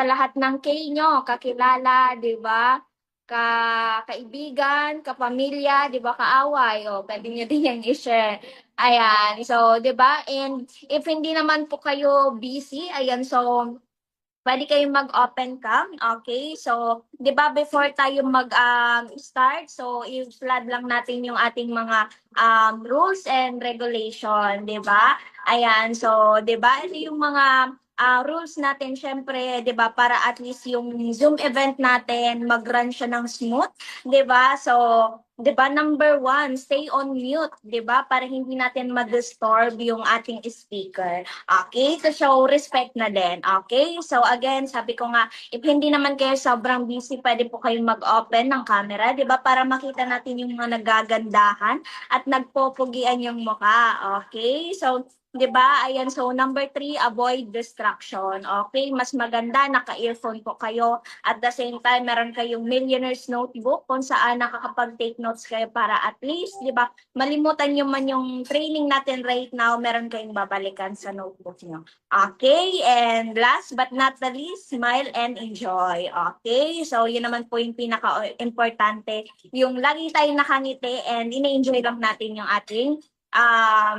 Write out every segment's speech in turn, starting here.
lahat ng K nyo, kakilala, di ba? Kaibigan, kapamilya, di ba, kaaway, o pwede nyo din yan i-share. Ayan, so, di ba? And if hindi naman po kayo busy, ayan, so, pwede kayong mag-open cam, okay? So, 'di ba before tayo mag-start, so i-flood lang natin yung ating mga rules and regulation, 'di ba? Ayan, so 'di ba ito yung mga rules natin syempre, 'di ba, para at least yung Zoom event natin mag-run siya ng smooth, 'di ba? So, 'di ba, number one, stay on mute, 'di ba? Para hindi natin ma-disturb yung ating speaker. Okay? To show respect na din. Okay? So again, sabi ko nga, if hindi naman kayo sobrang busy, pwede po kayong mag-open ng camera, di ba? Para makita natin yung mga nagagandahan at nagpopugian yung mukha. Okay? So, di ba? Ayan, so number 3, avoid distraction. Okay? Mas maganda, naka-earphone po kayo. At the same time, meron kayong millionaire's notebook kung saan nakakapag-take notes kayo para at least, di ba, malimutan nyo man yung training natin right now, meron kayong babalikan sa notebook nyo. Okay, and last but not the least, smile and enjoy. Okay, so yun naman po yung pinaka-importante, yung lagi tayong nakangiti and ina-enjoy lang natin yung ating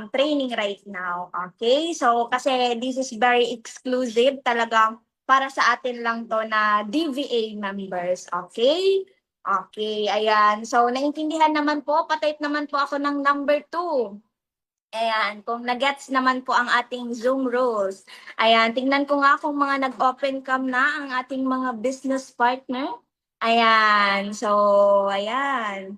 training right now. Okay, so kasi this is very exclusive, talagang para sa atin lang to na DVA members. Okay? Okay, ayan. So, naintindihan naman po, patype naman po ako ng number 2. Ayan, kung nagets naman po ang ating Zoom rules. Ayan, tingnan ko nga kung mga nag-open cam na ang ating mga business partner. Ayan, so, ayan.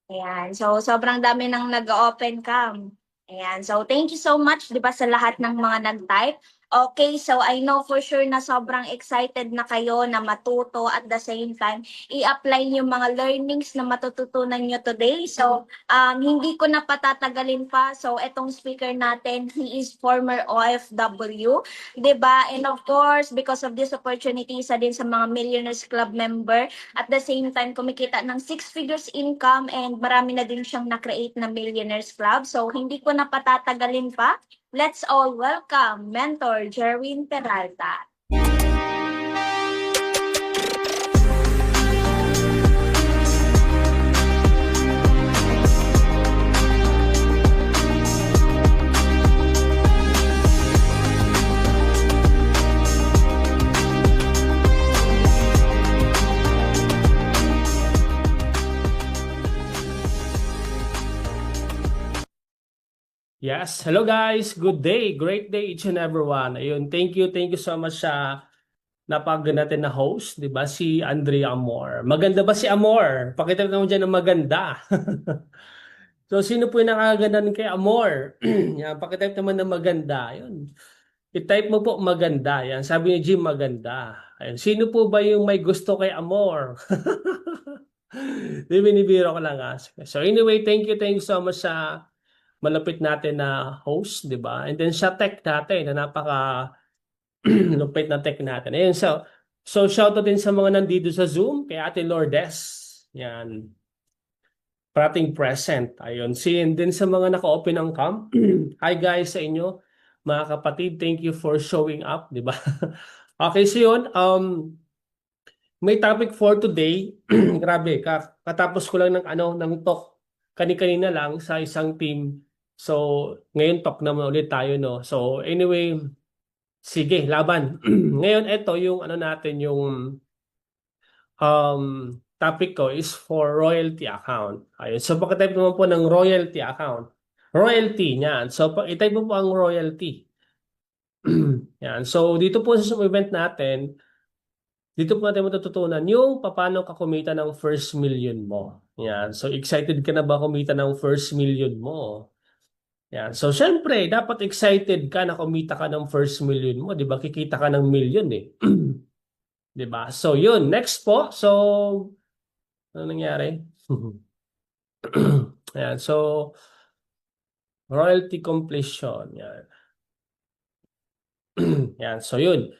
Ayan, so sobrang dami nang nag-open cam. Ayan, so thank you so much, di ba, sa lahat ng mga nag-type. Okay, so I know for sure na sobrang excited na kayo na matuto at the same time, i-apply yung mga learnings na matututunan nyo today. So, hindi ko na patatagalin pa. So, etong speaker natin, he is former OFW, di ba? And of course, because of this opportunity, isa din sa mga Millionaires Club member. At the same time, kumikita ng 6 figures income and marami na din siyang na-create na Millionaires Club. So, hindi ko na patatagalin pa. Let's all welcome Mentor Jerwin Peralta. Yes, hello guys, good day, great day each and everyone. Ayun, thank you so much sa napag natin na host, di ba, si Andrea Amor. Maganda ba si Amor? Pakita naman dyan ng maganda. So, sino po yung nakaganda kay Amor? Yan, pakitype naman ng maganda. Ayun. I-type mo po maganda. Yan, sabi ni Jim maganda. Ayun, sino po ba yung may gusto kay Amor? Di, binibiro ko lang. So anyway, thank you so much sa malapit natin na host, di ba? And then sa tech natin, na napaka lupit na tech natin. Ayun, so shoutout din sa mga nandito sa Zoom, kay Ate Lourdes. Yan. Parating present. Ayun. And din sa mga naka-open ng cam. Hi guys sa inyo, mga kapatid. Thank you for showing up, di ba? Okay, so yun. May topic for today. Grabe, katapos ko lang ng talk kani-kanina lang sa isang team. So, ngayon talk naman ulit tayo, no? So, anyway, sige, laban. Ngayon, ito yung natin, yung topic ko is for royalty account. Ayun. So, pagka-type naman po ng royalty account. Royalty, yan. So, i-type mo po ang royalty. Yan. So, dito po sa event natin, dito po natin matututunan yung paano ka kumita ng first million mo. Yan. So, excited ka na ba kumita ng first million mo? Yan. So, syempre, dapat excited ka na kumita ka ng first million mo. Di ba? Kikita ka ng million eh. Di ba? So, yun. Next po. So, ano nangyari? Yan. So, royalty completion. Yan. Yan. So, yun.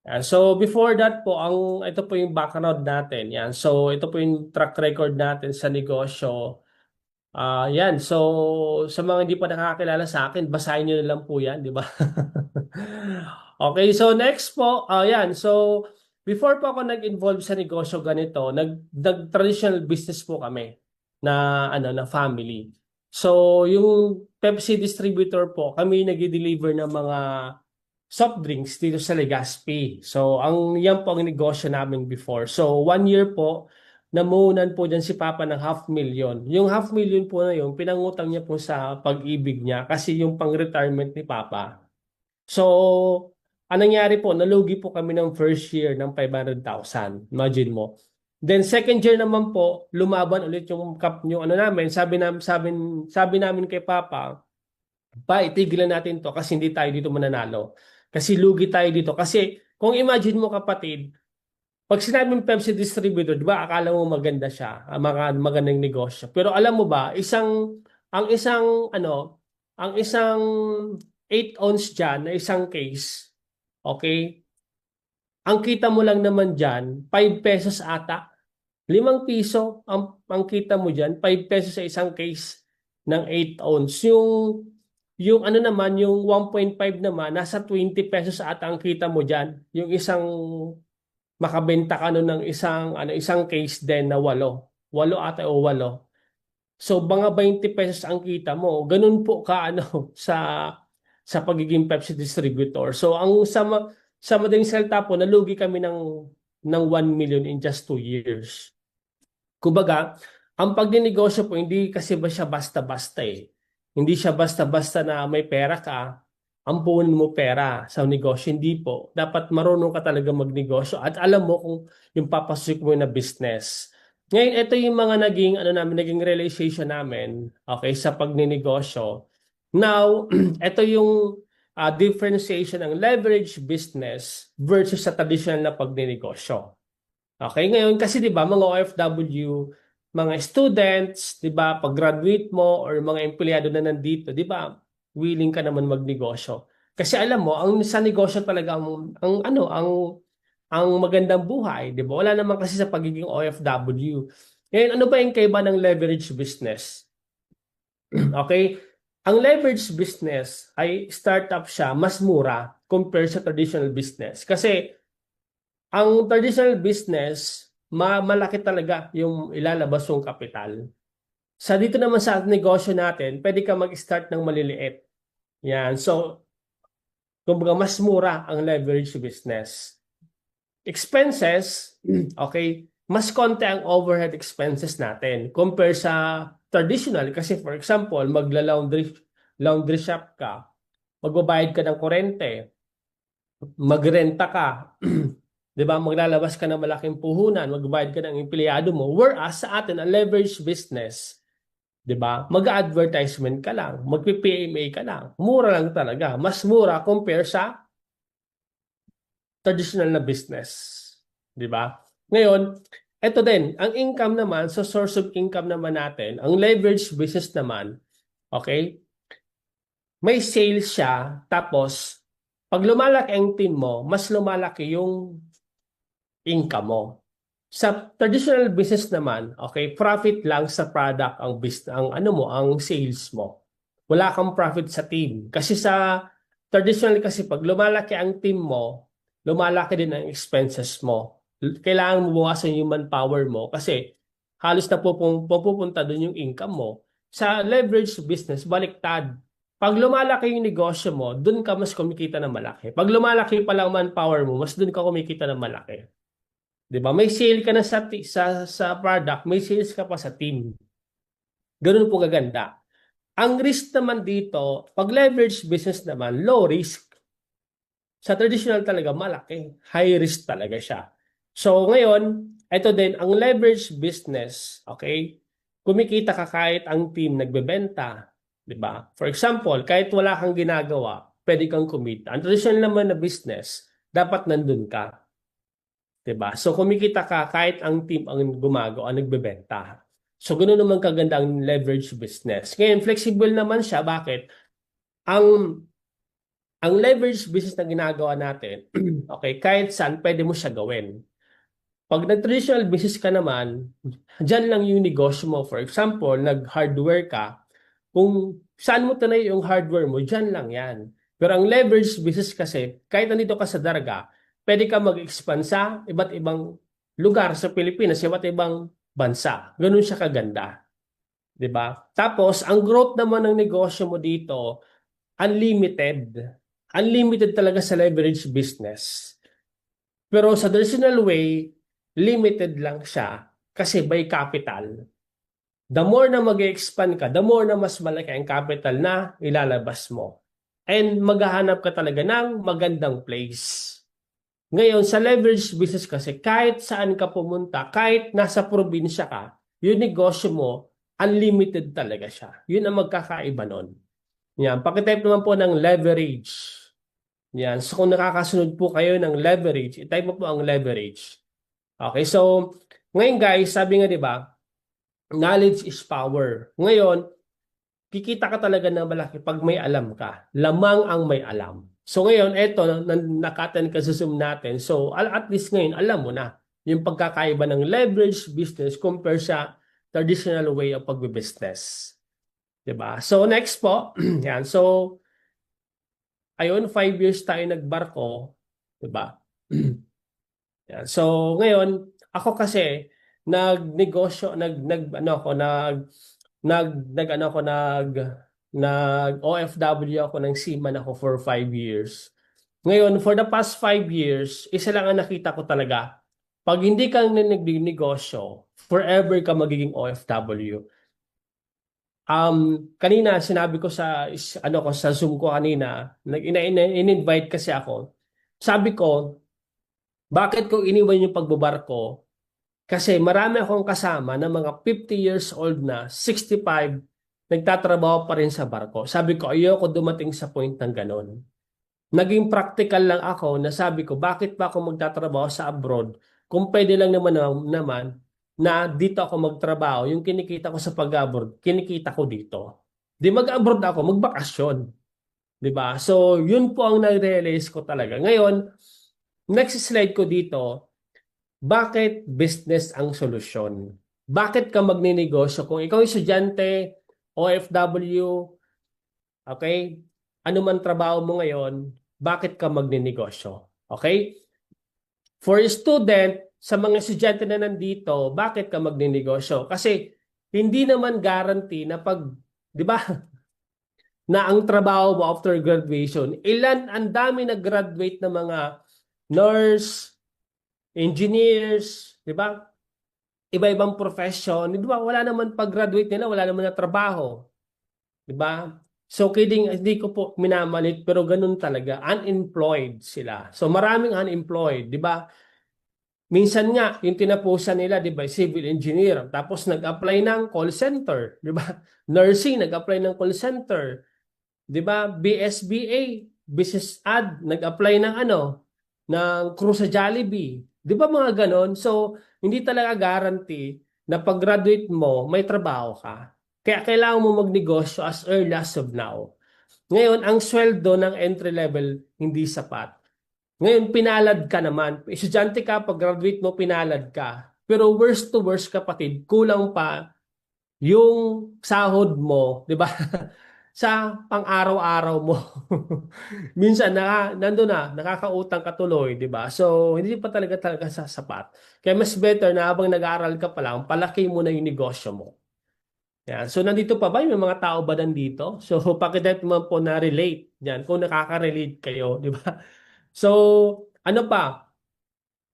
Yan. So, before that po, ito po yung background natin. Yan. So, ito po yung track record natin sa negosyo. Yan. So, sa mga hindi pa nakakakilala sa akin, basahin nyo na lang po yan, di ba? Okay, so next po, yan. So, before po ako nag-involve sa negosyo ganito, nag-traditional business po kami na, na family. So, yung Pepsi distributor po, kami nag-deliver ng mga soft drinks dito sa Legazpi. So, yan po ang negosyo namin before. So, 1 year po, namunan po dyan si Papa ng 500,000. Yung 500,000 po na yun, pinangutang niya po sa pag-ibig niya kasi yung pang-retirement ni Papa. So, anong nangyari po, nalugi po kami ng first year ng 500,000. Imagine mo. Then second year naman po, lumaban ulit yung ano namin, sabi namin kay Papa, pa, itigilan natin to kasi hindi tayo dito mananalo. Kasi lugi tayo dito. Kasi kung imagine mo kapatid, pag sinabing Pepsi distributor, di ba, akala mo maganda siya, magandang negosyo. Pero alam mo ba, ang isang 8 ounce dyan na isang case, okay? Ang kita mo lang naman dyan, 5 pesos ata. 5 piso ang kita mo dyan, 5 pesos sa isang case ng 8 ounce. Yung ano naman, yung 1.5 naman, nasa 20 pesos ata ang kita mo dyan. Yung isang makabenta ka nun ng isang case din na 8. 8 ata o 8. So mga 20 pesos ang kita mo. Ganun po ka sa pagiging Pepsi distributor. So sa madaling salita po, nalugi kami ng 1 million in just 2 years. Kumbaga, ang pagninegosyo po, hindi kasi ba siya basta-basta eh. Hindi siya basta-basta na may pera ka, ampunin mo pera sa negosyo. Hindi po. Dapat marunong ka talaga magnegosyo at alam mo kung yung papasok mo na business. Ngayon, ito yung mga naging realization namin, okay, sa pagninegosyo. Now, ito yung differentiation ng leverage business versus sa traditional na pagninegosyo. Okay, ngayon kasi 'di ba mga OFW, mga students, 'di ba, pag-graduate mo or mga empleyado na nandito, 'di ba, willing ka naman magnegosyo. Kasi alam mo, ang sa negosyo talaga ang magandang buhay, 'di ba? Wala naman kasi sa pagiging OFW. Ngayon, ano ba yung kaiba ng leverage business? Okay? Ang leverage business ay startup siya, mas mura compared sa traditional business. Kasi ang traditional business, malaki talaga yung ilalabas yung kapital. Sa dito naman sa negosyo natin, pwede ka mag-start ng maliliit. Yan. So, kumbaga mas mura ang leverage business. Expenses, okay, mas konti ang overhead expenses natin compare sa traditional. Kasi for example, laundry shop ka, magbabayad ka ng kurente, magrenta ka, 'di ba? Maglalabas ka ng malaking puhunan, magbabayad ka ng empleyado mo. Whereas sa atin, ang leverage business, 'di ba? Mag-advertisement ka lang, magpi-PMA ka lang. Mura lang talaga. Mas mura compare sa traditional na business, 'di ba? Ngayon, eto din, ang income naman, so source of income naman natin, ang leverage business naman, okay? May sales siya, tapos pag lumalaki ang team mo, mas lumalaki yung income mo. Sa traditional business naman, okay, profit lang sa product ang business, ang sales mo. Wala kang profit sa team. Kasi sa traditional kasi pag lumalaki ang team mo, lumalaki din ang expenses mo. Kailangan mo buwasan yung manpower mo kasi halos na pupunta doon yung income mo. Sa leverage business, baliktad. Pag lumalaki yung negosyo mo, doon ka mas kumikita ng malaki. Pag lumalaki pa lang manpower mo, mas doon ka kumikita ng malaki. 'Di ba? May sale ka na sa product, may sales ka pa sa team. Ganun po kaganda. Ang risk naman dito, pag leverage business naman, low risk. Sa traditional talaga, malaki. High risk talaga siya. So ngayon, ito din, ang leverage business, okay? Kumikita ka kahit ang team nagbebenta. 'Di ba? For example, kahit wala kang ginagawa, pwede kang kumita. Ang traditional naman na business, dapat nandun ka. 'Di ba? So kumikita ka kahit ang team ang gumagawa, ang nagbebenta. So ganoon naman kaganda ang leverage business. Ngayon, flexible naman siya. Bakit? Ang ang leverage business na ginagawa natin, okay, kahit saan pwede mo siya gawin. Pag nag-traditional business ka naman, dyan lang yung negosyo mo. For example, nag-hardware ka, kung saan mo tinay yung hardware mo, dyan lang yan. Pero ang leverage business kasi, kahit nandito ka sa Daraga, pwede ka mag-expand sa iba't ibang lugar sa Pilipinas, iba't ibang bansa. Ganun siya kaganda. 'Di ba? Tapos, ang growth naman ng negosyo mo dito, unlimited. Unlimited talaga sa leverage business. Pero sa traditional way, limited lang siya kasi by capital. The more na mag-expand ka, the more na mas malaki ang capital na ilalabas mo. And maghahanap ka talaga ng magandang place. Ngayon, sa leverage business kasi, kahit saan ka pumunta, kahit nasa probinsya ka, yung negosyo mo, unlimited talaga siya. Yun ang magkakaiba nun. Yan. Pakitype naman po ng leverage. Yan. So, kung nakakasunod po kayo ng leverage, itype mo po ang leverage. Okay, so, ngayon guys, sabi nga 'di ba, knowledge is power. Ngayon, kikita ka talaga ng malaki pag may alam ka. Lamang ang may alam. So ngayon, eto, nakatan ka sa Zoom natin. So at least ngayon, alam mo na yung pagkakaiba ng leverage business compare sa traditional way of pagbe-business. 'Di ba? So next po, yan. So ayun, 5 years tayo nagbarko, 'di ba? Yan. So ngayon, ako kasi nagnegosyo, ano ako, nag OFW ako ng seaman ako for 5 years. Ngayon, for the past 5 years, isa lang ang nakita ko talaga. Pag hindi ka nagnegosyo, forever ka magiging OFW. Kanina sinabi ko ano ko sa Zoom ko kanina, in-invite kasi ako. Sabi ko, bakit ko iniwan yung pagbabarko? Kasi marami akong kasama na mga 50 years old na, 65, nagtatrabaho pa rin sa barko. Sabi ko, ayoko dumating sa point ng ganon. Naging practical lang ako na sabi ko, bakit pa ako magtatrabaho sa abroad kung pwede lang naman na dito ako magtrabaho. Yung kinikita ko sa pag-abroad, kinikita ko dito. Di mag-abroad ako, magbakasyon. Di ba? So, yun po ang na-realize ko talaga. Ngayon, next slide ko dito, bakit business ang solusyon? Bakit ka magninegosyo? Kung ikaw ay estudyante, OFW, okay? Ano man trabaho mo ngayon, bakit ka magninegosyo? Okay? For a student, sa mga estudyante na nandito, bakit ka magninegosyo? Kasi hindi naman guarantee na pag, di ba, na ang trabaho mo after graduation, ang dami nag-graduate na mga nurse, engineers, di ba? Iba-ibang profession, di ba? Wala naman pag-graduate nila, wala naman na trabaho. Di ba? So, kidding, hindi ko po minamalit, pero ganun talaga. Unemployed sila. So, maraming unemployed, di ba? Minsan nga, yung tinapusan nila, di ba, civil engineer. Tapos, nag-apply ng call center, di ba? Nursing, nag-apply ng call center. Di ba? BSBA, business ad, nag-apply ng ng crew sa Jollibee. Di ba mga ganon? So, hindi talaga guarantee na pag-graduate mo, may trabaho ka. Kaya kailangan mo magnegosyo as early as of now. Ngayon, ang sweldo ng entry level hindi sapat. Ngayon, pinalad ka naman. Estudyante ka, pag-graduate mo, pinalad ka. Pero worst to worst, kapatid, kulang pa yung sahod mo, di ba? Sa pang-araw-araw mo. Minsan nandoon na, nakakautang ka tuloy, 'di ba? So, hindi pa talaga sasapat. Kaya mas better na habang nag-aaral ka pa lang, palaki mo na yung negosyo mo. Yan. So, nandito pa ba? May mga tao ba nandito? So, pakitype naman po na relate. Yan, kung nakaka-relate kayo, 'di ba? So, ano pa?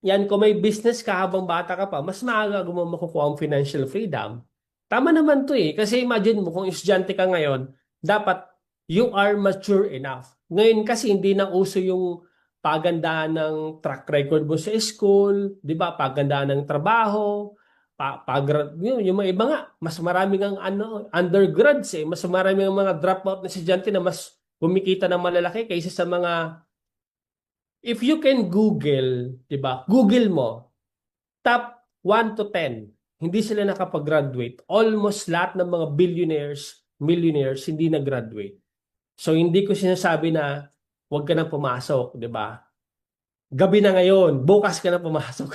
Yan, kung may business ka habang bata ka pa, mas maaga mo makukuha ang financial freedom. Tama naman to eh. Kasi imagine mo, kung estudyante ka ngayon, dapat you are mature enough. Ngayon kasi hindi na uso yung pagandaan ng track record mo sa school, di ba? Pagandaan ng trabaho, yung mga iba nga, mas maraming ang undergrads eh. Mas maraming ang mga dropout na estudyante na mas kumikita ng malalaki kaysa sa mga. If you can Google, di ba? Google mo, top 1 to 10, hindi sila nakapag-graduate. Almost lahat ng mga billionaires, millionaires, hindi nag-graduate. So, hindi ko sinasabi na huwag ka na pumasok, di ba? Gabi na ngayon, bukas ka na pumasok.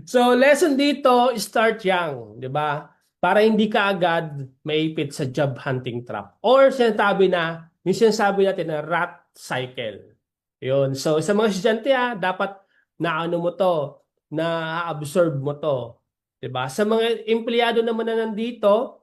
So, lesson dito, start young, di ba? Para hindi ka agad maipit sa job hunting trap. Or yung sinasabi natin na rat cycle. Yun. So, sa mga estudyante dapat na ano mo to, na absorb mo to. Di ba? Sa mga empleyado naman na nandito,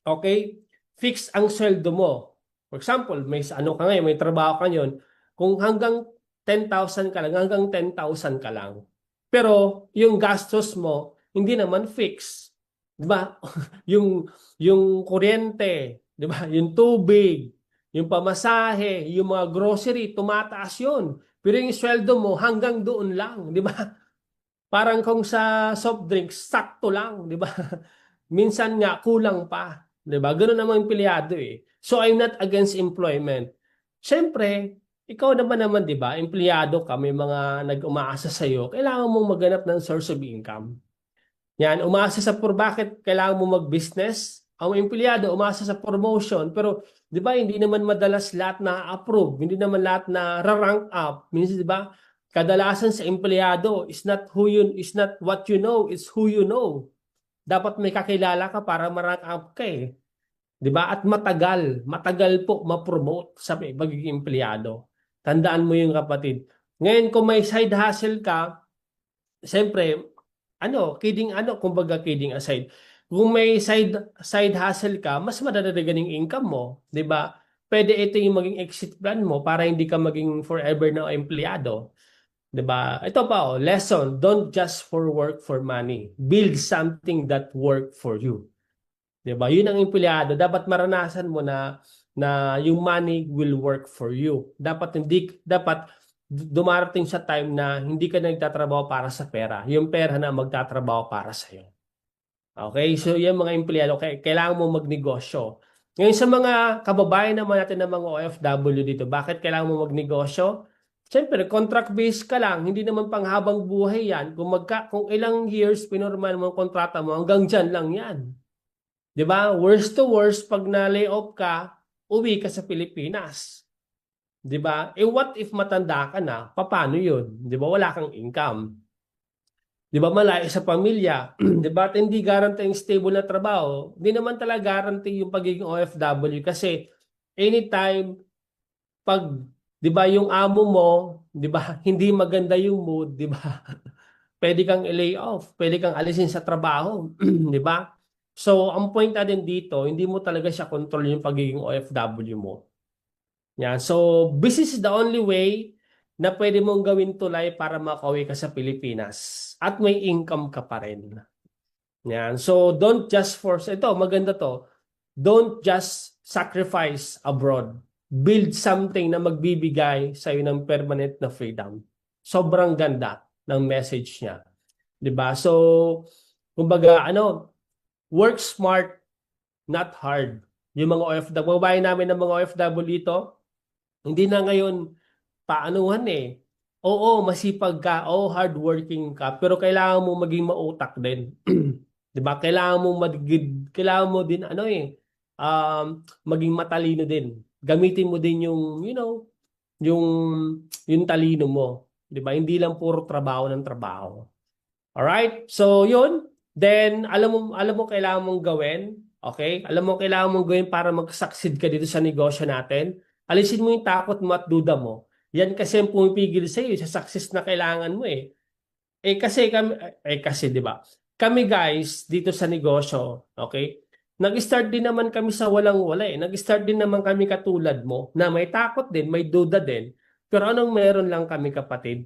okay, fix ang sweldo mo. For example, may ano ka ngayon, may trabaho ka ngayon, kung hanggang 10,000 ka lang, hanggang 10,000 ka lang. Pero yung gastos mo, hindi naman fix. 'Di ba? Yung yung kuryente, 'di ba? Yung tubig, yung pamasahe, yung mga grocery, tumataas 'yun. Pero yung sweldo mo hanggang doon lang, 'di ba? Parang kung sa soft drinks, sakto lang, 'di ba? Minsan nga kulang pa, 'di ba? Ganoon naman empleyado eh. So I'm not against employment. Siyempre, ikaw naman 'di ba? Empleyado ka, may mga nag-umaasa sa iyo. Kailangan mong maghanap ng source of income. Yan, umaasa sa bakit kailangan mo mag-business? Ang empleyado umaasa sa promotion, pero 'di ba hindi naman madalas lahat na approve, hindi naman lahat na rank up. Minsan 'di ba? Kadalasan sa empleyado is not what you know, it's who you know. Dapat may kakilala ka para ma-rank up ka eh. 'Di ba? At matagal po ma-promote sa pagiging empleyado. Tandaan mo yung kapatid. Ngayon kung may side hustle ka, siyempre kumbaga kidding aside. Kung may side hustle ka, mas madadagdagan yung income mo, 'di ba? Pwede ito yung maging exit plan mo para hindi ka maging forever na empleyado. 'Di ba? Ito pa lesson, don't just for work for money. Build something that work for you. 'Di ba? Yun ang empleyado. Dapat maranasan mo na yung money will work for you. Dapat dumarating sa time na hindi ka nagtatrabaho para sa pera. Yung pera na magtatrabaho para sa iyo. Okay? So, yung mga empleyado, kailangan mo magnegosyo. Ngayon sa mga kababayan naman natin ng mga OFW dito, bakit kailangan mo magnegosyo? Siyempre, contract based ka lang, hindi naman panghabang buhay yan. Kung ilang years pinormal mo ang kontrata mo, hanggang dyan lang yan. 'Di ba? Worst to worst, pag na-lay off ka, uwi ka sa Pilipinas. 'Di ba? What if matanda ka na? Paano 'yun? 'Di ba? Wala kang income. 'Di ba? Malayo sa pamilya. 'Di ba? At hindi guarantee yung stable na trabaho. Hindi naman talaga guarantee yung pagiging OFW kasi anytime pag 'di ba yung amo mo, 'di ba? Hindi maganda yung mood, 'di ba? Pwede kang i-lay off, pwede kang alisin sa trabaho, 'di ba? So, ang point natin dito, hindi mo talaga siya control yung pagiging OFW mo. Yan. So, business is the only way na pwede mong gawin tulay para makauwi ka sa Pilipinas at may income ka pa rin. Yan. So, don't just force. Ito, maganda to. Don't just sacrifice abroad. Build something na magbibigay sa iyo ng permanent na freedom. Sobrang ganda ng message niya. 'Di ba? So, kumbaga, work smart, not hard. Yung mga OFW, babae namin ng mga OFW dito, hindi na ngayon paanuhan eh. Oo, masipag ka, oo, hardworking ka, pero kailangan mo maging mautak din. 'Di ba? Kailangan mo din maging matalino din. Gamitin mo din yung yung talino mo, 'di ba? Hindi lang puro trabaho ng trabaho. Alright? So, yun. Then, alam mo kailangan mong gawin. Okay? Alam mo kailangan mong gawin para mag-succeed ka dito sa negosyo natin. Alisin mo yung takot mo at duda mo. Yan kasi ang pumipigil sa iyo sa success na kailangan mo eh. Kasi 'di ba? Kami guys dito sa negosyo, okay? Nag-start din naman kami sa walang-wala eh. Nag-start din naman kami katulad mo na may takot din, may duda din. Pero anong meron lang kami kapatid?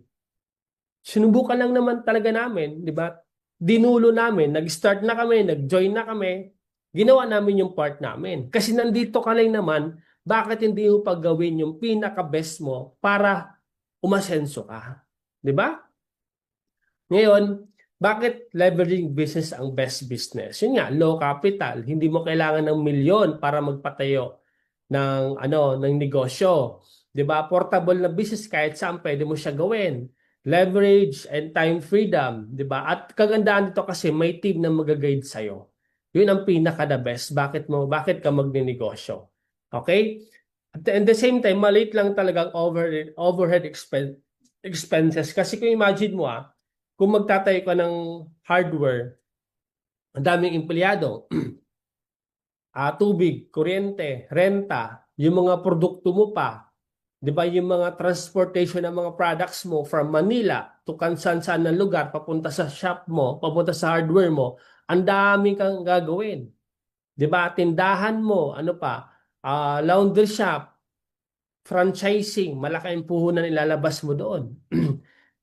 Sinubukan lang naman talaga namin, di ba? Dinulo namin, nag-start na kami, nag-join na kami, ginawa namin yung part namin. Kasi nandito ka lang naman, bakit hindi mo paggawin yung pinaka-best mo para umasenso ka? Di ba? Ngayon, bakit leveraging business ang best business? Yun nga, low capital. Hindi mo kailangan ng milyon para magpatayo ng negosyo. 'Di ba? Portable na business kahit saan pwede mo siya gawin. Leverage and time freedom, 'di ba? At kagandahan dito kasi may team na mag-guide sa iyo. 'Yun ang pinaka the best. Bakit ka magnenegosyo? Okay? At the same time, maliit lang talagang overhead expenses kasi kung imagine mo kung magtatayo ka ng hardware, ang daming empleyado, tubig, kuryente, renta, yung mga produkto mo pa, 'di ba, yung mga transportation ng mga products mo from Manila to saan na lugar papunta sa shop mo, papunta sa hardware mo, ang daming kang gagawin. 'Di ba? Tindahan mo, ano pa, laundry shop, franchising, malaki ang puhunan ilalabas mo doon.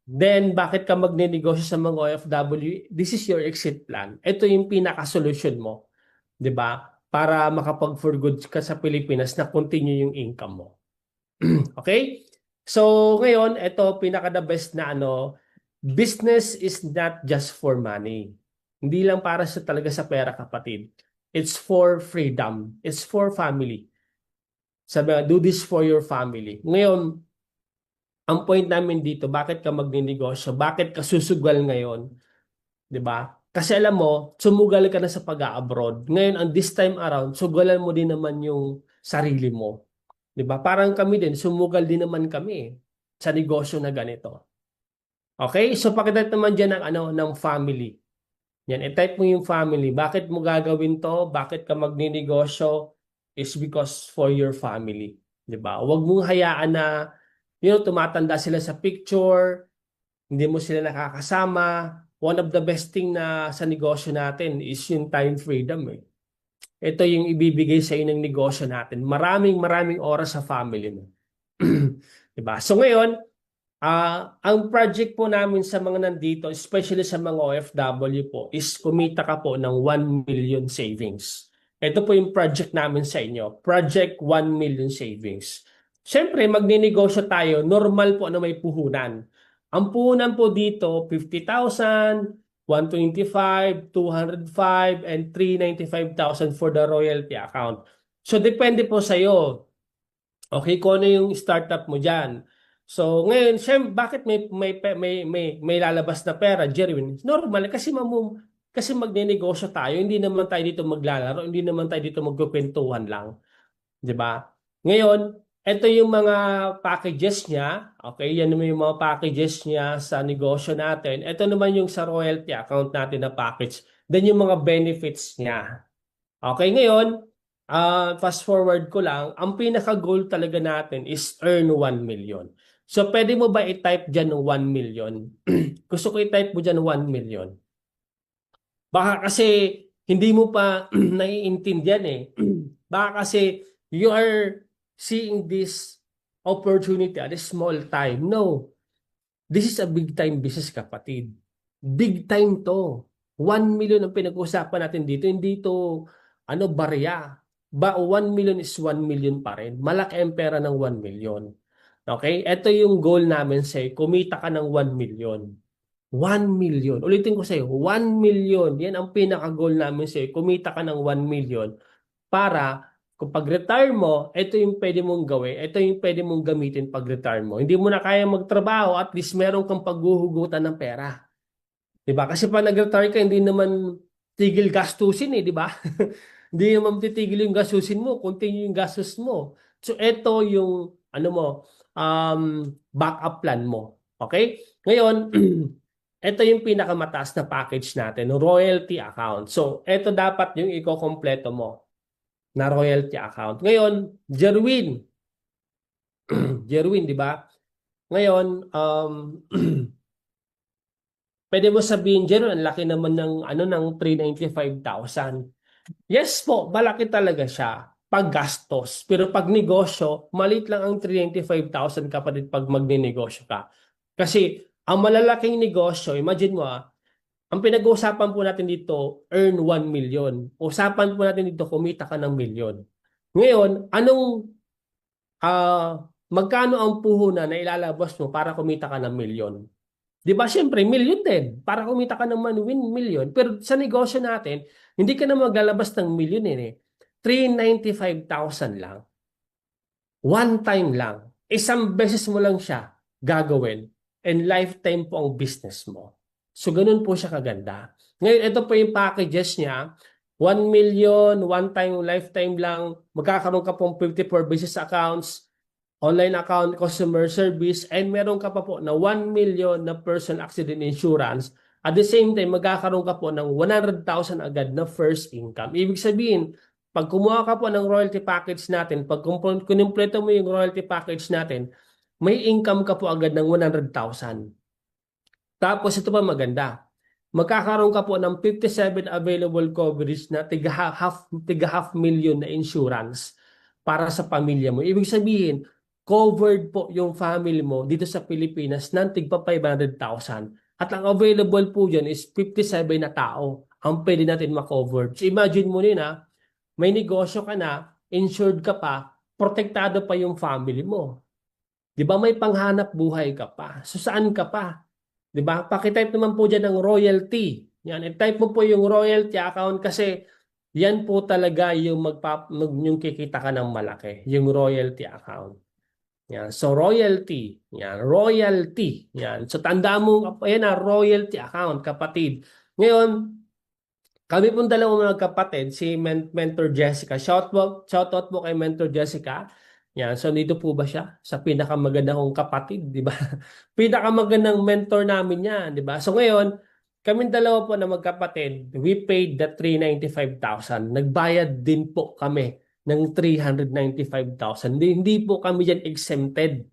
Then, bakit ka magnenegosyo sa mga OFW? This is your exit plan. Ito yung pinaka-solution mo, 'di ba? Para makapag-for good ka sa Pilipinas na continue yung income mo. Okay? So, ngayon, ito pinaka-the best na ano, business is not just for money. Hindi lang para sa talaga sa pera, kapatid. It's for freedom. It's for family. Sabi nga, do this for your family. Ngayon, ang point namin dito, bakit ka magninegosyo? Bakit ka susugal ngayon? 'Di ba? Kasi alam mo, sumugal ka na sa pag-abroad. Ngayon, on this time around, sugalan mo din naman yung sarili mo. 'Di ba? Parang kami din, sumugal din naman kami sa negosyo na ganito. Okay? So pakita naman diyan ng ano ng family. Yan, i-type mo yung family. Bakit mo gagawin 'to? Bakit ka magninegosyo? Is because for your family, 'di ba? Huwag mong hayaan na tumatanda sila sa picture, hindi mo sila nakakasama. One of the best thing na sa negosyo natin is yung time freedom eh. Ito yung ibibigay sa inyo ng negosyo natin. Maraming maraming oras sa family mo. 'Di ba? So ngayon, ang project po namin sa mga nandito, especially sa mga OFW po, is kumita ka po ng 1 million savings. Ito po yung project namin sa inyo. Project 1 million savings. Siyempre, magninegosyo tayo, normal po na may puhunan. Ang puhunan po dito, 50,000, 125, 205, and 395,000 for the royalty account. So, depende po sa iyo. Okay, kung ano yung startup mo dyan. So, ngayon, siyempre, bakit may lalabas na pera, Jerwin? Normal, kasi magninegosyo tayo, hindi naman tayo dito maglalaro, hindi naman tayo dito magkukwentuhan lang. 'Di ba? Ngayon, ito yung mga packages niya. Okay, yan naman yung mga packages niya sa negosyo natin. Ito naman yung sa royalty account natin na package. Then yung mga benefits niya. Okay, ngayon, fast forward ko lang, ang pinaka-goal talaga natin is earn 1 million. So, pwede mo ba i-type dyan ng 1 million? Gusto ko i-type mo dyan 1 million. Baka kasi hindi mo pa naiintindihan eh. Baka kasi you are seeing this opportunity at a small time. No, this is a big time business, kapatid. Big time to. 1 million ang pinag-uusapan natin dito. Hindi to barya. 1 million is 1 million pa rin. Malaki ang pera ng 1 million. Okay? Ito yung goal namin sa'yo. Kumita ka ng 1 million. 1 million. Ulitin ko sa'yo, 1 million. Yan ang pinaka-goal namin sa'yo. Kumita ka ng 1 million para kung pag-retire mo, ito yung pwede mong gawin. Ito yung pwede mong gamitin pag-retire mo. Hindi mo na kaya magtrabaho, at least meron kang paghuhugutan ng pera. Diba? Kasi pag nag-retire ka, hindi naman tigil gastusin eh, di ba? Hindi naman titigil yung gastusin mo, continue yung gastos mo. So, ito yung backup plan mo. Okay? Ngayon, ito yung pinakamataas na package natin, royalty account. So, ito dapat yung iko-kompleto mo na royalty account. Ngayon, Jerwin. Jerwin, di ba? Ngayon, pwede mo sabihin, Jerwin, ang laki naman ng 395,000. Yes po, malaki talaga siya pag gastos. Pero pag negosyo, maliit lang ang 395,000, kapatid, pag magninegosyo ka. Kasi ang malalaking negosyo, imagine mo ang pinag-uusapan po natin dito, earn 1 million. Usapan po natin dito, kumita ka ng million. Ngayon, magkano ang puhunan na ilalabas mo para kumita ka ng million? Di ba, syempre, million din. Para kumita ka ng 1 million. Pero sa negosyo natin, hindi ka na maglalabas ng million eh. 395,000 lang. One time lang. Isang beses mo lang siya gagawin. And lifetime po ang business mo. So, ganun po siya kaganda. Ngayon, ito po yung packages niya. 1 million, one time, lifetime lang. Magkakaroon ka pong 54 business accounts. online account, customer service, and meron ka pa po na 1 million na personal accident insurance. At the same time, magkakaroon ka po ng 100,000 agad na first income. Ibig sabihin, pag kumuha ka po ng royalty package natin, pag kinumpleto mo yung royalty package natin, may income ka po agad ng 100,000. Tapos ito pa maganda. Magkakaroon ka po ng 57 available coverage na tiga half million na insurance para sa pamilya mo. Ibig sabihin, covered po yung family mo dito sa Pilipinas ng tigpa 500,000. At ang available po dyan is 57 na tao ang pwede natin makover. So imagine mo rin may negosyo ka na, insured ka pa, protektado pa yung family mo. Di ba may panghanap buhay ka pa? So saan ka pa? Di ba? Pakitype naman po dyan ng royalty. Yan, i-type mo po yung royalty account kasi yan po talaga yung yung kikita ka ng malaki, yung royalty account. Yan. So royalty, yan, royalty. Yan. So tandaan mo, yan royalty account, kapatid. Ngayon, kami pong dalawang mga kapatid, si Mentor Jessica. Shoutout po kay Mentor Jessica. Yan, so dito po ba siya? Sa pinakamagandang kong kapatid, di ba? Pinakamagandang mentor namin yan, di ba? So ngayon, kami dalawa po na magkapatid, we paid the 395,000. Nagbayad din po kami ng 395,000. Hindi po kami yan exempted.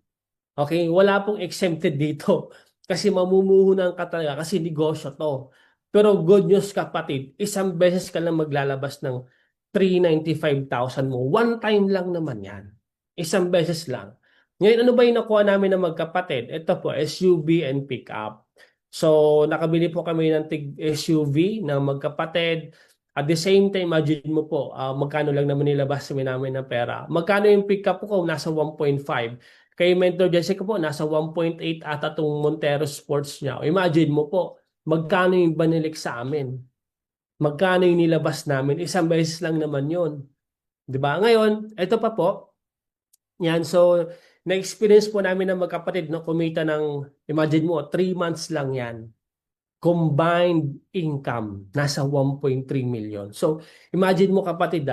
Okay? Wala pong exempted dito. Kasi mamumuhunan ka talaga kasi negosyo to. Pero good news kapatid, isang beses ka lang maglalabas ng 395,000 mo. One time lang naman yan. Isang beses lang. Ngayon, ano ba yung nakuha namin ng magkapatid? Ito po, SUV and pickup. So, nakabili po kami ng SUV ng magkapatid. At the same time, imagine mo po, magkano lang naman nilabas namin ng pera. Magkano yung pickup ko? Nasa 1.5. Kay Mentor Jessica po, nasa 1.8 ata itong Montero Sports niya. Imagine mo po, magkano yung banilik sa amin? Magkano yung nilabas namin? Isang beses lang naman yun. Diba? Ngayon, ito pa po. Yan, so, na-experience po namin ng magkapatid na kumita ng, imagine mo, 3 months lang yan. Combined income, nasa 1.3 million. So, imagine mo kapatid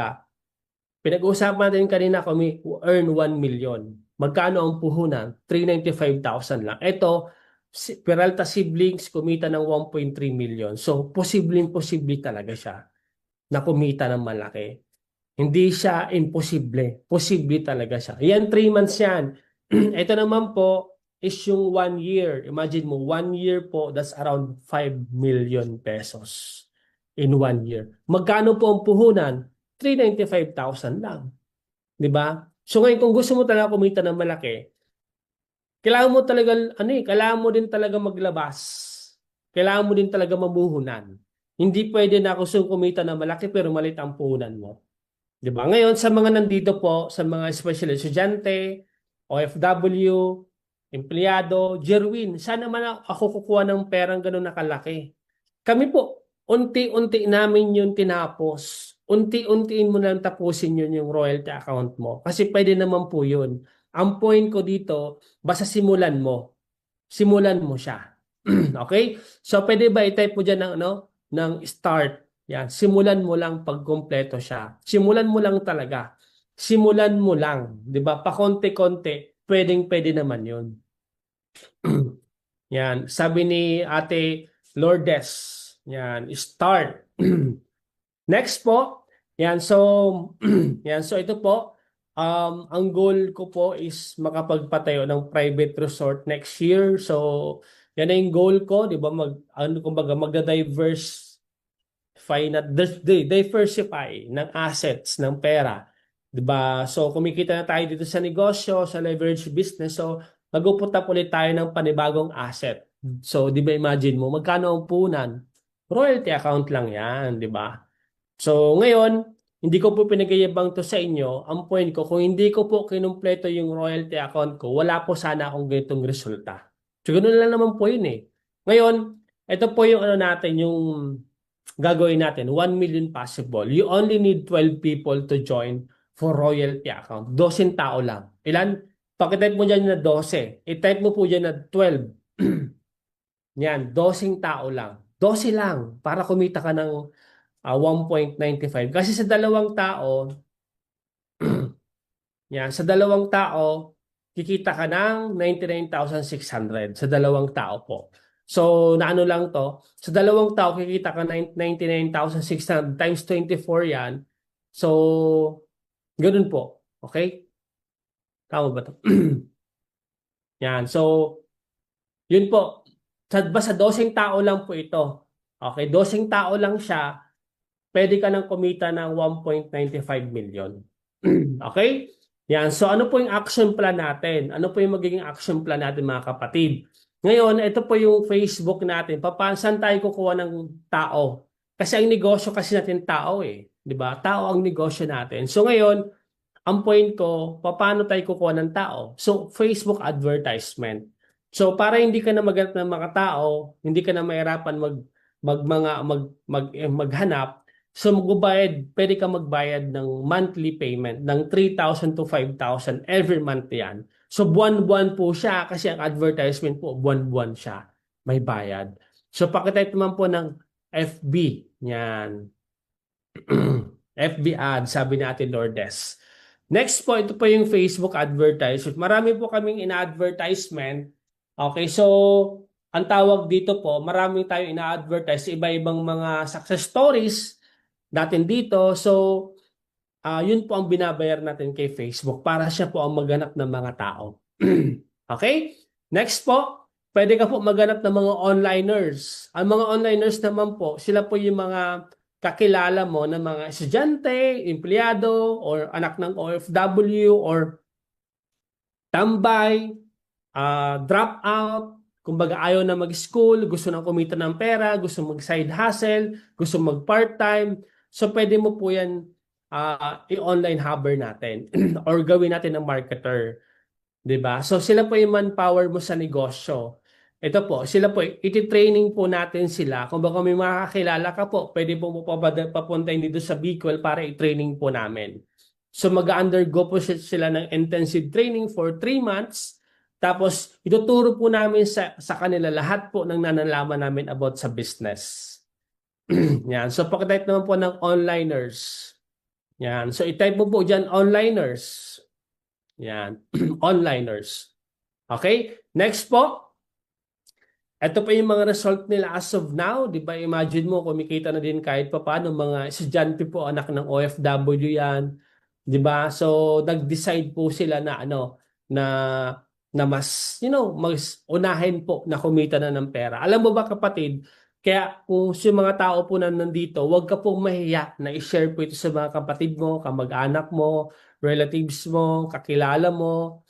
pinag-uusapan natin kanina kung earn 1 million. Magkano ang puhunan? 395,000 lang. Ito, Peralta siblings kumita ng 1.3 million. So, posibleng-posible talaga siya na kumita ng malaki. Hindi siya imposible. Posible talaga siya. Yan, 3 months yan. Ito naman po is yung 1 year. Imagine mo, 1 year po, that's around 5 million pesos in 1 year. Magkano po ang puhunan? 395,000 lang. Di ba? So ngayon, kung gusto mo talaga kumita ng malaki, kailangan mo talaga, kailangan mo din talaga maglabas. Kailangan mo din talaga mamuhunan. Hindi pwede na gusto kumita ng malaki pero maliit ang puhunan mo. Di ba? Ngayon, sa mga nandito po, sa mga especially estudyante, OFW, empleyado, Jerwin, saan naman ako kukuha ng perang ganun na kalaki? Kami po, unti-unti namin yun tinapos. Unti-untiin mo lang tapusin yun yung royalty account mo. Kasi pwede naman po yun. Ang point ko dito, basta simulan mo. Simulan mo siya. Okay? So, pwede ba i-type mo dyan ng start? Yan. Simulan mo lang pag kumpleto siya. Simulan mo lang talaga. Simulan mo lang. Di ba? Pakonti-konti, pwedeng-pwede naman yun. Yan. Sabi ni Ate Lourdes, yan, start. Next po, yan, so, yan, so ito po, ang goal ko po is makapagpatayo ng private resort next year. So, yan na yung goal ko, di ba? Kumbaga, diversify ng assets, ng pera. Di ba? So, kumikita na tayo dito sa negosyo, sa leverage business. So, mag-uputap ulit tayo ng panibagong asset. So, di ba imagine mo, magkano ang punan? Royalty account lang yan, di ba? So, ngayon, hindi ko po pinagayabang to sa inyo. Ang point ko, kung hindi ko po kinumpleto yung royalty account ko, wala po sana akong ganitong resulta. So, ganun lang naman po yun eh. Ngayon, ito po yung natin, yung gagawin natin, 1 million possible. You only need 12 people to join for royalty account. 12 tao lang. Ilan? Pakitype mo dyan na 12. I-type mo po dyan na 12. Yan, 12 tao lang. 12 lang para kumita ka ng 1.95. Kasi sa dalawang tao, yan, sa dalawang tao, kikita ka ng 99,600 sa dalawang tao po. So, naano lang to, sa dalawang tao, kikita ka ng 99,600 times 24 yan. So, ganun po. Okay? Tama ba to? Yan. So, yun po. Basta 12 tao lang po ito. Okay? 12 tao lang siya. Pwede ka nang kumita ng 1.95 million. Okay? Yan. So, ano po yung action plan natin? Ano po yung magiging action plan natin, mga kapatid? Ngayon, ito po yung Facebook natin. Saan tayo kukuha ng tao? Kasi ang negosyo kasi natin tao eh. 'Di ba? Tao ang negosyo natin. So ngayon, ang point ko, paano tayo kukuha ng tao? So, Facebook advertisement. So, para hindi ka na maghanap ng mga tao, hindi ka na mahirapan maghanap, so pwede ka magbayad ng monthly payment ng 3,000 to 5,000 every month yan. So, buwan-buwan po siya kasi ang advertisement po, buwan-buwan siya. May bayad. So, pakitype naman po ng FB. Yan. FB ad, sabi natin Lourdes. Next po, ito po yung Facebook advertisement. Marami po kaming ina-advertisement. Okay, so ang tawag dito po, marami tayong ina-advertise iba-ibang mga success stories natin dito. So, yun po ang binabayar natin kay Facebook para siya po ang maghanap ng mga tao. Okay? Next po, pwede ka po maghanap ng mga onliners. Ang mga onliners naman po, sila po yung mga kakilala mo ng mga estudyante, empleyado, or anak ng OFW, or tambay, drop out, kumbaga ayaw na mag-school, gusto nang kumita ng pera, gusto mag-side hustle, gusto mag-part-time. So pwede mo po yan i-online hubber natin or gawin natin ng marketer. 'Di ba? So sila po yung manpower mo sa negosyo. Ito po, sila po, iti-training po natin sila. Kung baka may makakilala ka po, pwede po papuntahin dito sa Bicol para i-training po namin. So mag-undergo po sila ng intensive training for 3 months. Tapos ituturo po namin sa kanila lahat po ng nanalaman namin about sa business. Yan. So pakitype naman po ng onliners. Yan. So i-type mo po dyan onliners. Yan. Onliners. Okay? Next po. Ito pa yung mga result nila as of now, 'di ba? Imagine mo kumikita na din kahit papaano mga estudyante po, anak ng OFW 'yan, 'di ba? So nag-decide po sila na na mas mas unahin po na kumita na ng pera. Alam mo ba kapatid, kaya kung yung mga tao po na nandito, huwag ka pong mahiya na i-share po ito sa mga kapatid mo, kamag-anak mo, relatives mo, kakilala mo.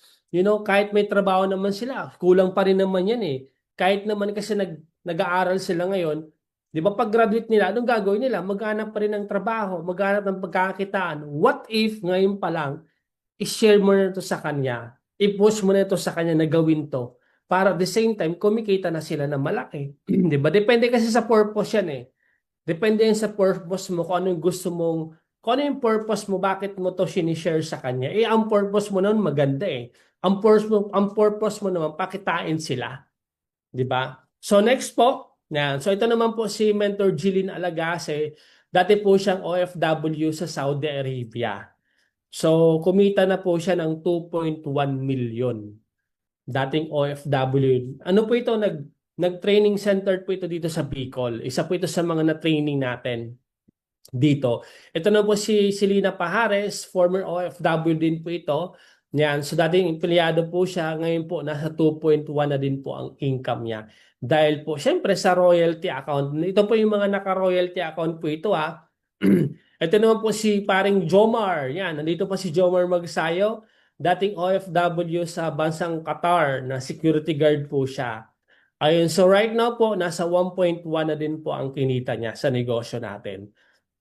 Kahit may trabaho naman sila, kulang pa rin naman 'yan eh. Kahit naman kasi nag-aaral sila ngayon, 'di ba pag graduate nila, anong gagawin nila? Maghanap pa rin ng trabaho, maghanap ng pagkakakitaan. What if ngayon pa lang i-share mo na ito sa kanya, i-push mo na ito sa kanya na gawin to para at the same time kumikita na sila ng malaki. 'Di ba? Depende kasi sa purpose 'yan eh. Depende yan sa purpose mo kung ano yung gusto mong kung ano yung purpose mo, bakit mo to sinishare sa kanya. Ang purpose mo noon maganda eh. Ang purpose mo naman pakitain sila. 'Di ba? So next po, yan. So ito naman po si Mentor Jilin Alagase. Dati po siyang OFW sa Saudi Arabia. So kumita na po siya ng 2.1 million. Dating OFW. Ano po ito? Nag-training center po ito dito sa Bicol. Isa po ito sa mga na-training natin dito. Ito na po si Selena Pajares, former OFW din po ito. Yan, so dating empleyado po siya, ngayon po nasa 2.1 na din po ang income niya. Dahil po, syempre sa royalty account, ito po yung mga naka-royalty account po ito ha. Ito naman po si paring Jomar, yan, nandito pa si Jomar Magsayo, dating OFW sa bansang Qatar na security guard po siya. Ayun, so right now po, nasa 1.1 na din po ang kinita niya sa negosyo natin.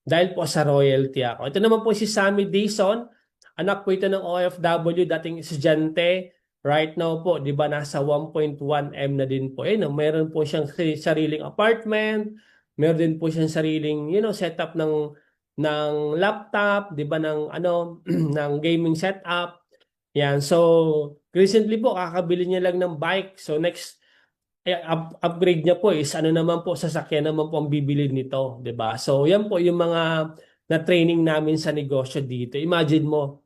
Dahil po sa royalty account. Ito naman po si Sammy Dizon, anak po ito ng OFW, dating estudyante. Right now po, di ba, nasa 1.1M na din po. Meron po siyang sariling apartment, meron din po siyang sariling, setup ng laptop, di ba, ng ng gaming setup. Yan. So, recently po, kakabili niya lang ng bike. So, next upgrade niya po is naman po, sasakyan naman po ang bibili nito, di ba? So, yan po yung mga na training namin sa negosyo dito. Imagine mo,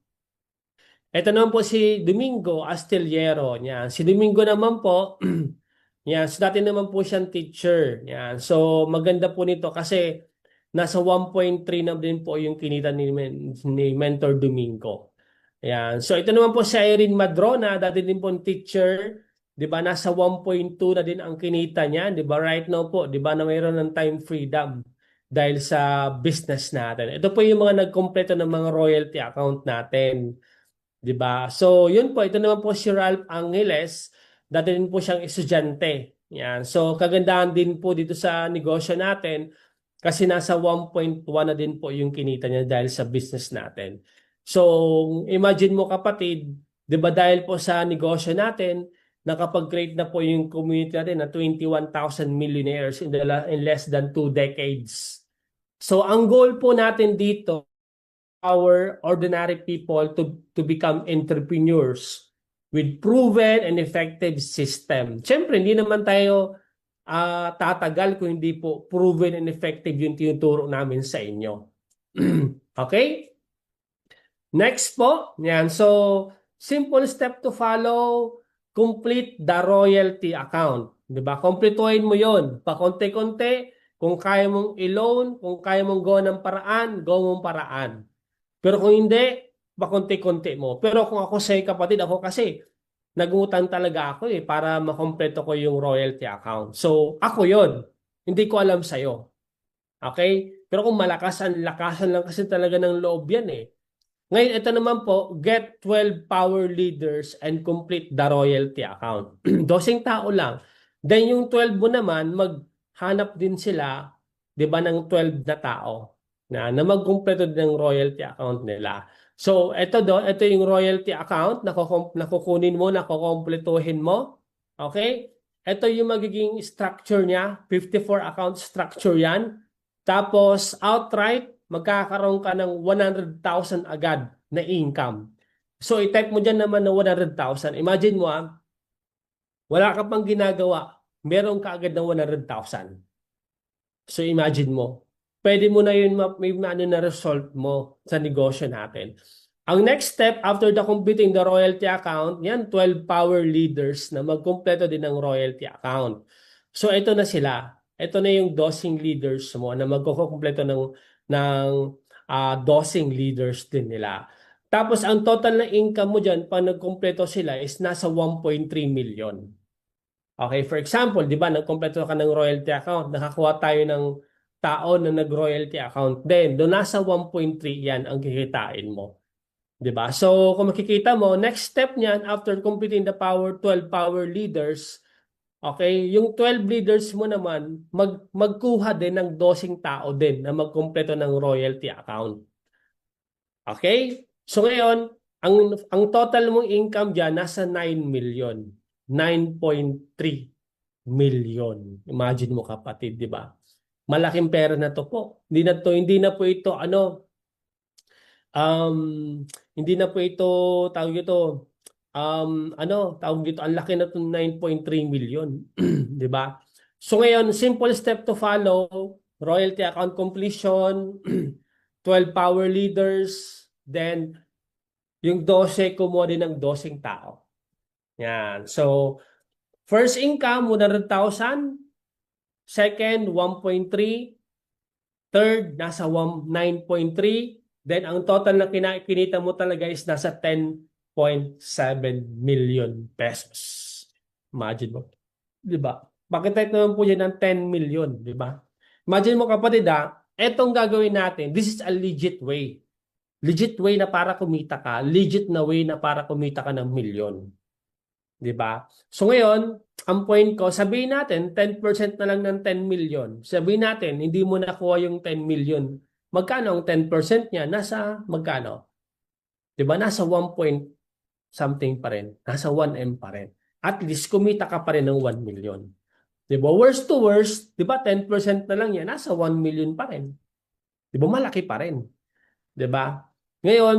Ito naman po si Domingo Astillero. Yan. Si Domingo naman po, yan, so dati naman po siyang teacher. Yan. So maganda po nito kasi nasa 1.3 na din po yung kinita ni Mentor Domingo. Yan. So ito naman po si Irene Madrona, dati din po teacher, 'di ba? Nasa 1.2 na din ang kinita niya, 'di ba? Right now po, 'di ba, na mayroon ng time freedom dahil sa business natin. Ito po yung mga nagkumpleto ng mga royalty account natin. 'Di ba? So, yun po, ito naman po si Ralph Angeles, dati din po siyang estudyante. Yan. So, kagandahan din po dito sa negosyo natin kasi nasa 1.1 na din po yung kinita niya dahil sa business natin. So, imagine mo kapatid, 'di ba, dahil po sa negosyo natin, nakapag-create na po yung community natin na 21,000 millionaires in less than 2 decades. So, ang goal po natin dito, our ordinary people to become entrepreneurs with proven and effective system. Siyempre, hindi naman tayo tatagal kung hindi po proven and effective yung tinuturo namin sa inyo. Okay? Next po. Yan. So, simple step to follow, complete the royalty account. Diba? Kompletuhin mo yon. Pakonti-konti. Kung kaya mong i-loan, kung kaya mong gawa ng paraan, gawa mong paraan. Pero kung hindi, pakonti-konti mo. Pero kung ako sa'yo kapatid, ako kasi nag-utang talaga ako para makompleto ko yung royalty account. So, ako yon. Hindi ko alam sa'yo. Okay? Pero kung lakasan lang kasi talaga ng loob yan eh. Ngayon, ito naman po, get 12 power leaders and complete the royalty account. 12 tao lang. Then yung 12 mo naman, maghanap din sila, di ba, ng 12 na tao na magkumpleto din ng royalty account nila. So, ito yung royalty account na kukunin mo, na kukumpletuhin mo. Okay? Ito yung magiging structure niya, 54 account structure yan. Tapos, outright, magkakaroon ka ng 100,000 agad na income. So, i-type mo dyan naman na 100,000. Imagine mo, wala ka pang ginagawa, meron ka agad ng 100,000. So, imagine mo, pwede mo na yun, may na result mo sa negosyo natin. Ang next step, after completing the royalty account, yan, 12 power leaders na magkumpleto din ng royalty account. So, ito na sila. Ito na yung dosing leaders mo na magkukumpleto ng 12 leaders din nila. Tapos, ang total na income mo dyan, pag nagkumpleto sila, is nasa 1.3 million. Okay, for example, di ba, nagkumpleto ka ng royalty account, nakakuha tayo ng tao na nag-royalty account din. Doon nasa 1.3 yan ang kikitain mo. Di ba? So, kung makikita mo, next step niyan, after completing the 12 power leaders, okay, yung 12 leaders mo naman, magkuha din ng 12 tao din na magkumpleto ng royalty account. Okay? So ngayon, ang total mong income dyan, nasa 9 million. 9.3 million. Imagine mo kapatid, di ba? Malaking pera na to po. Hindi na po ito, hindi na po ito, tawag ito, tawag dito, ang laki na ito, 9.3 million. Di ba? So ngayon, simple step to follow, royalty account completion, 12 power leaders, then yung 12, kumuha din ng 12 tao. Yan. So, first income, 100,000. Second, 1.3. Third, nasa 9.3. Then, ang total na kinita mo talaga is nasa 10.7 million pesos. Imagine mo. Diba? Bakit naman po yan ng 10 million? Diba? Imagine mo kapatid etong gagawin natin, this is a legit way. Legit way na para kumita ka. Legit na way na para kumita ka ng milyon. Diba? So ngayon, ang point ko, sabihin natin, 10% na lang ng 10 million. Sabihin natin, hindi mo nakuha yung 10 million. Magkano ang 10% niya? Nasa magkano? Diba? Nasa 1 point something pa rin. Nasa 1M pa rin. At least, kumita ka pa rin ng 1 million. Diba? Worst to worst, diba? 10% na lang yan. Nasa 1 million pa rin. Diba? Malaki pa rin. Diba? Ngayon,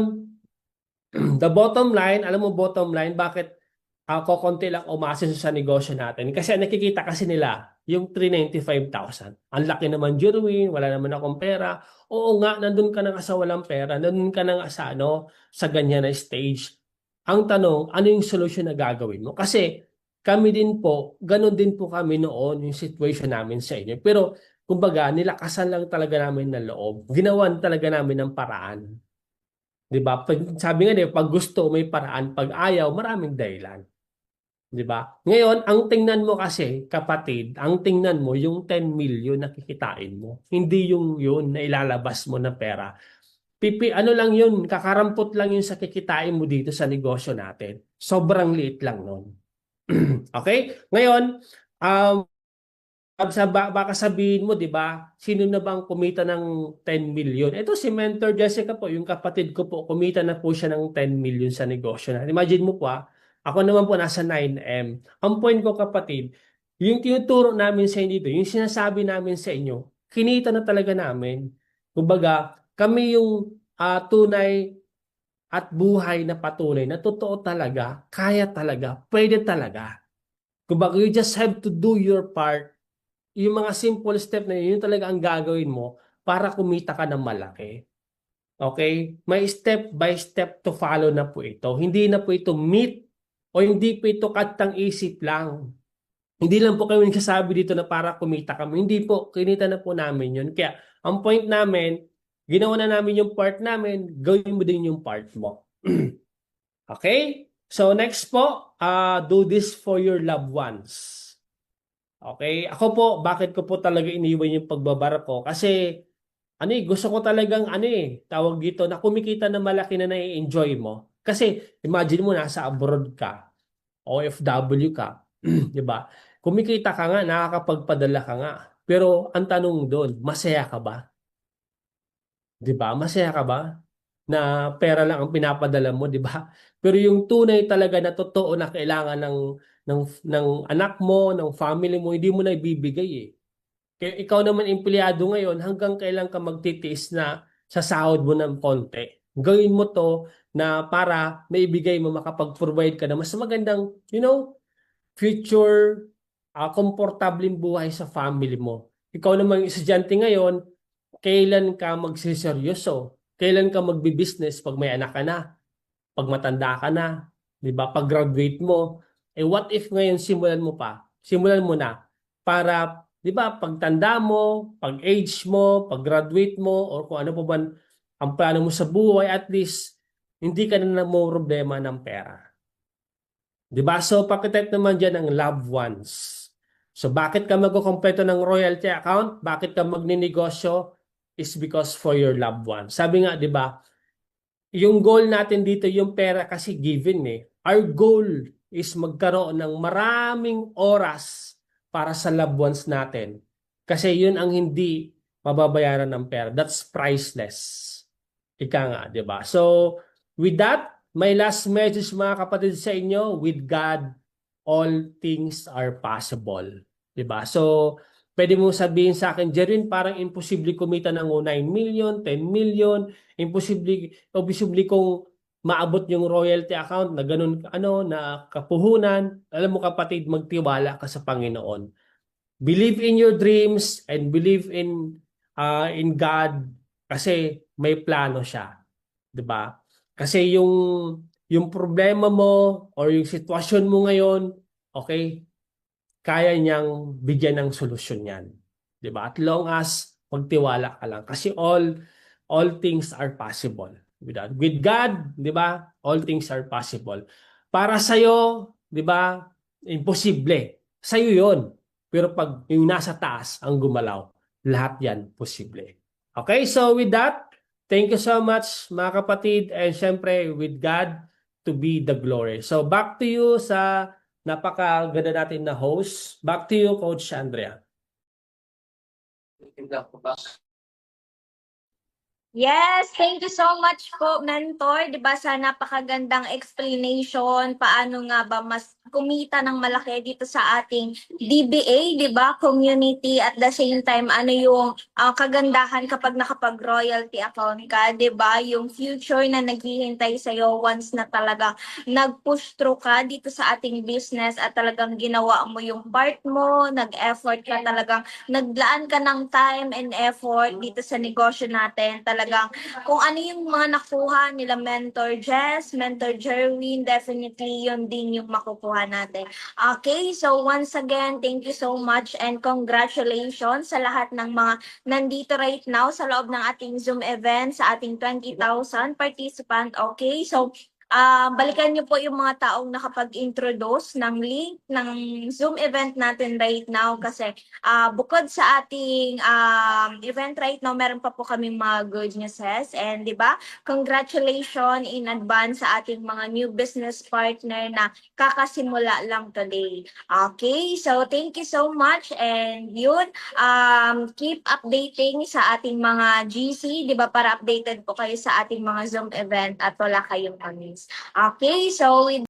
the bottom line, alam mo bottom line, bakit ako konti lang umasin sa negosyo natin? Kasi nakikita kasi nila yung 395,000. Ang laki naman, Jerwin, wala naman akong pera. Oo nga, nandun ka na nga sa walang pera, nandun ka na nga sa, sa ganyan na stage. Ang tanong, ano yung solution na gagawin mo? Kasi kami din po, ganun din po kami noon yung situation namin sa inyo. Pero kumbaga, nilakasan lang talaga namin ng loob. Ginawan talaga namin ng paraan. 'Di ba? Sabi nga pag gusto may paraan, pag ayaw, maraming dahilan. 'Di ba? Ngayon, ang tingnan mo kasi, kapatid, ang tingnan mo yung 10 million na kikitain mo. Hindi yung yun na ilalabas mo na pera. Ano lang yun, kakarampot lang yun sa kikitain mo dito sa negosyo natin. Sobrang liit lang nun. Okay? Ngayon, um, baka sabihin mo, di ba, sino na bang kumita ng 10 million? Ito si Mentor Jessica po, yung kapatid ko po, kumita na po siya ng 10 million sa negosyo na. Imagine mo po, ako naman po nasa 9M. Ang point ko kapatid, yung tinuturo namin sa inyo dito, yung sinasabi namin sa inyo, kinita na talaga namin. Kumbaga, kami yung tunay at buhay na patunay na totoo talaga, kaya talaga, pwede talaga. Kumbaga, you just have to do your part. Yung mga simple step na yun talaga ang gagawin mo para kumita ka ng malaki. Okay? May step by step to follow na po ito. Hindi na po ito myth o hindi po ito katang isip lang. Hindi lang po kami nagsasabi dito na para kumita kami. Hindi po, kinita na po namin yun. Kaya ang point namin, ginawa na namin yung part namin, gawin mo din yung part mo. Okay? So next po, do this for your loved ones. Okay? Ako po, bakit ko po talaga iniwan yung pagbabara ko? Kasi, gusto ko talagang, tawag dito, na kumikita na malaki na nai-enjoy mo. Kasi, imagine mo, nasa abroad ka, OFW ka, di ba? Kumikita ka nga, nakakapagpadala ka nga. Pero, ang tanong doon, masaya ka ba? Di ba? Masaya ka ba? Na pera lang ang pinapadala mo, di ba? Pero yung tunay talaga na totoo na kailangan ng anak mo, ng family mo, hindi mo na ibibigay eh. Kaya ikaw naman empleyado ngayon, hanggang kailan ka magtitiis na sa sahod mo ng konti? Gawin mo to na para maibigay mo, makapag-provide ka na mas magandang, future, komportableng buhay sa family mo. Ikaw naman estudyante ngayon, kailan ka magsiseryoso? Kailan ka magbi-business pag may anak ka na? Pag matanda ka na? 'Di ba? Pag graduate mo, what if ngayon simulan mo pa? Simulan mo na para 'di ba, pagtanda mo, pag age mo, pag graduate mo or kung ano pa man ang plano mo sa buhay, at least hindi ka na problema ng pera. 'Di ba? So pakitype naman diyan ang loved ones. So bakit ka magkukumpleto ng royalty account? Bakit ka magninegosyo? Is because for your loved ones. Sabi nga, 'di ba? Yung goal natin dito, yung pera kasi given eh. Our goal is magkaroon ng maraming oras para sa loved ones natin. Kasi yun ang hindi mababayaran ng pera. That's priceless. Ika nga, di ba? So, with that, my last message mga kapatid sa inyo, with God, all things are possible. Di ba? So, pwede mo sabihin sa akin, Jerin, parang imposible kumita ng 9 million, 10 million, imposible kung maabot yung royalty account na ganun, na kapuhunan. Alam mo kapatid, magtiwala ka sa Panginoon. Believe in your dreams and believe in God kasi may plano siya, 'di ba? Kasi yung problema mo or yung sitwasyon mo ngayon, okay, kaya niyang bigyan ng solusyon 'yan. 'Di ba? At long as magtiwala ka lang kasi all things are possible. With God, 'di ba? All things are possible. Para sa iyo, 'di ba? Imposible. Sa iyo 'yon. Pero pag yung nasa taas ang gumalaw, lahat 'yan posible. Okay? So with that, thank you so much mga kapatid, and syempre with God to be the glory. So back to you sa napakaganda natin na host. Back to you, Coach Andrea. Yes, thank you so much po, Mentor, 'di ba, sa napakagandang explanation, paano nga ba mas kumita ng malaki dito sa ating DBA, 'di ba? Community, at the same time ano yung kagandahan kapag nakapag-royalty account ka, 'di ba? Yung future na naghihintay sa once na talaga nag-push through ka dito sa ating business at talagang ginawa mo yung part mo, nag-effort ka, talagang naglaan ka ng time and effort dito sa negosyo natin. Talagang kung ano yung mga nakuha nila Mentor Jess, Mentor Jerwin, definitely yun din yung makukuha natin. Okay, so once again, thank you so much and congratulations sa lahat ng mga nandito right now sa loob ng ating Zoom event sa ating 20,000 participant. Okay, so balikan niyo po yung mga taong nakapag-introduce ng link ng Zoom event natin right now kasi bukod sa ating event right now, meron pa po kaming mga good newses. And di ba, congratulations in advance sa ating mga new business partner na kakasimula lang today. Okay, so thank you so much and yun, keep updating sa ating mga GC, di ba, para updated po kayo sa ating mga Zoom event at wala kayong miss. Okay, so with